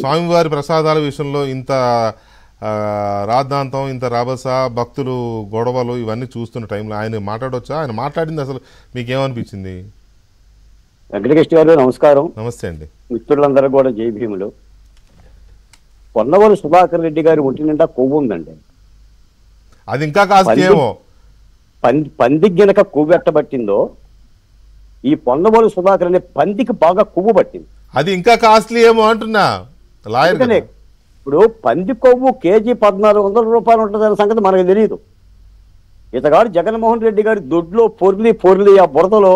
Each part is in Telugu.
స్వామివారి ప్రసాదాల విషయంలో ఇంత రాద్ధాంతం, ఇంత రభస, భక్తులు గొడవలు ఇవన్నీ చూస్తున్న టైంలో ఆయన మాట్లాడవచ్చా? ఆయన మాట్లాడింది అసలు మీకేమనిపించింది? వెంకటకృష్ణ గారు నమస్కారం. నమస్తే అండి. మిత్రులందరూ కూడా జై భీములు. పొన్నవోలు సుధాకర్ రెడ్డి గారి ఒంటి నిండా కొవ్వు ఉందండి. అది ఇంకా కాస్త ఏమో పంది గినక కొవ్వు ఎట్టబట్టిందో ఈ పొన్నవోలు సుధాకర్ అనే పందికి బాగా కొవ్వు పట్టింది. అది ఇంకా కాస్ట్లీ ఏమో అంటున్నా లాయర్. ఇప్పుడు పంది కొవ్వు కేజీ 1400 రూపాయలు ఉంటుందనే సంగతి మనకు తెలియదు. ఇతగాడు జగన్మోహన్ రెడ్డి గారి దొడ్లో పొర్లి ఆ బురదలో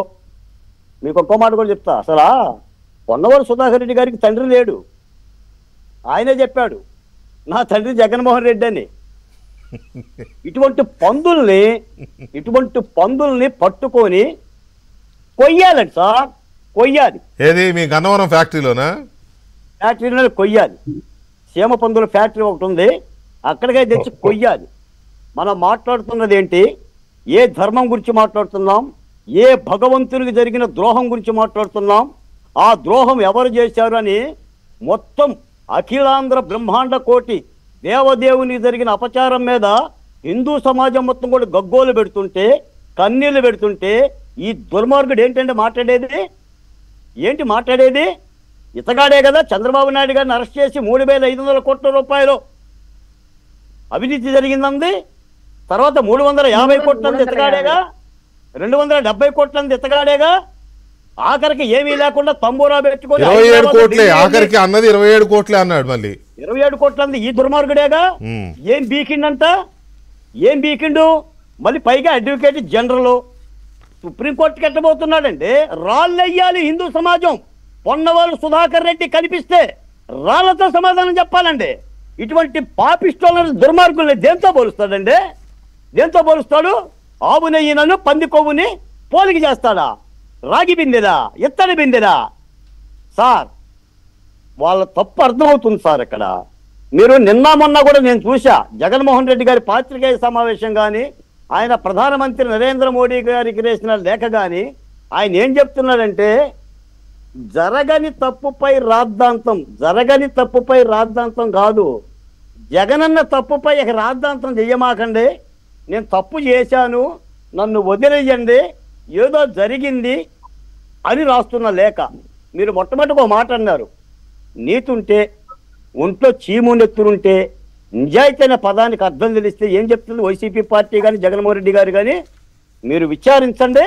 మీకు ఒక్కో మాట కూడా చెప్తా. అసలు పొన్నవోలు సుధాకర్ రెడ్డి గారికి తండ్రి లేడు. ఆయనే చెప్పాడు నా తండ్రి జగన్మోహన్ రెడ్డి అని. ఇటువంటి పందుల్ని పట్టుకొని కొయ్యాలండి సార్, కొయ్యాలి. ఏది మీ గన్నవరం ఫ్యాక్టరీలోనా? ఫ్యాక్టరీలో కొయ్యాలి. సీమ పందుల ఫ్యాక్టరీ ఒకటి ఉంది, అక్కడికే తెచ్చి కొయ్యాలి. మనం మాట్లాడుతున్నది ఏంటి? ఏ ధర్మం గురించి మాట్లాడుతున్నాం? ఏ భగవంతునికి జరిగిన ద్రోహం గురించి మాట్లాడుతున్నాం? ఆ ద్రోహం ఎవరు చేశారు అని మొత్తం అఖిలాంధ్ర బ్రహ్మాండ కోటి దేవదేవునికి జరిగిన అపచారం మీద హిందూ సమాజం మొత్తం కూడా గగ్గోలు పెడుతుంటే, కన్నీళ్లు పెడుతుంటే ఈ దుర్మార్గుడు ఏంటంటే మాట్లాడేది? ఇతగాడే కదా చంద్రబాబు నాయుడు గారిని అరెస్ట్ చేసి 3,500 కోట్ల రూపాయలు అవినీతి జరిగిందంది. తర్వాత 350 కోట్లంది ఇతగాడేగా, 270 కోట్లంది ఇతగాడేగా. ఆఖరికి ఏమీ లేకుండా తంబూరా పెట్టుకొని 27 కోట్లే ఆఖరికి అన్నది, 27 కోట్లే అన్నాడు. మళ్ళీ 27 కోట్లంది ఈ దుర్మార్గుడేగా. ఏం బీకిండు? మళ్ళీ పైగా అడ్వకేట్ జనరల్ సుప్రీంకోర్టుకి ఎట్టబోతున్నాడండి. రాళ్ళు వెయ్యాలి హిందూ సమాజం. పొన్నవోలు సుధాకర్ రెడ్డి కనిపిస్తే రాళ్లతో సమాధానం చెప్పాలండి. ఇటువంటి పాపిష్టోళ్ళని దుర్మార్గుల్ని దేంతో పోలుస్తాడండి? దేంతో పోలుస్తాడు? ఆవు నెయ్యినను పంది కొవ్వుని పోలిక చేస్తాడా? రాగి బిందెదా, ఇత్తడి బిందెదా? సార్ వాళ్ళ తప్పు అర్థమవుతుంది సార్. ఇక్కడ మీరు నిన్న మొన్న కూడా నేను చూసా జగన్మోహన్ రెడ్డి గారి పాత్రికేయ సమావేశం కానీ, ఆయన ప్రధానమంత్రి నరేంద్ర మోడీ గారికి రాసిన లేఖ కానీ ఆయన ఏం చెప్తున్నాడంటే జరగని తప్పుపై రాద్ధాంతం కాదు, జగనన్న తప్పుపై రాద్ధాంతం చెయ్యమాకండి. నేను తప్పు చేశాను, నన్ను వదిలేయండి, ఏదో జరిగింది అని రాస్తున్న లేఖ. మీరు మొట్టమొదటి ఒక మాట అన్నారు, నీతుంటే ఒంట్లో చీము నెత్తురుంటే నిజాయితీ అనే పదానికి అర్థం తెలిస్తే ఏం చెప్తుంది వైసీపీ పార్టీ కానీ జగన్మోహన్ రెడ్డి గారు కానీ? మీరు విచారించండి.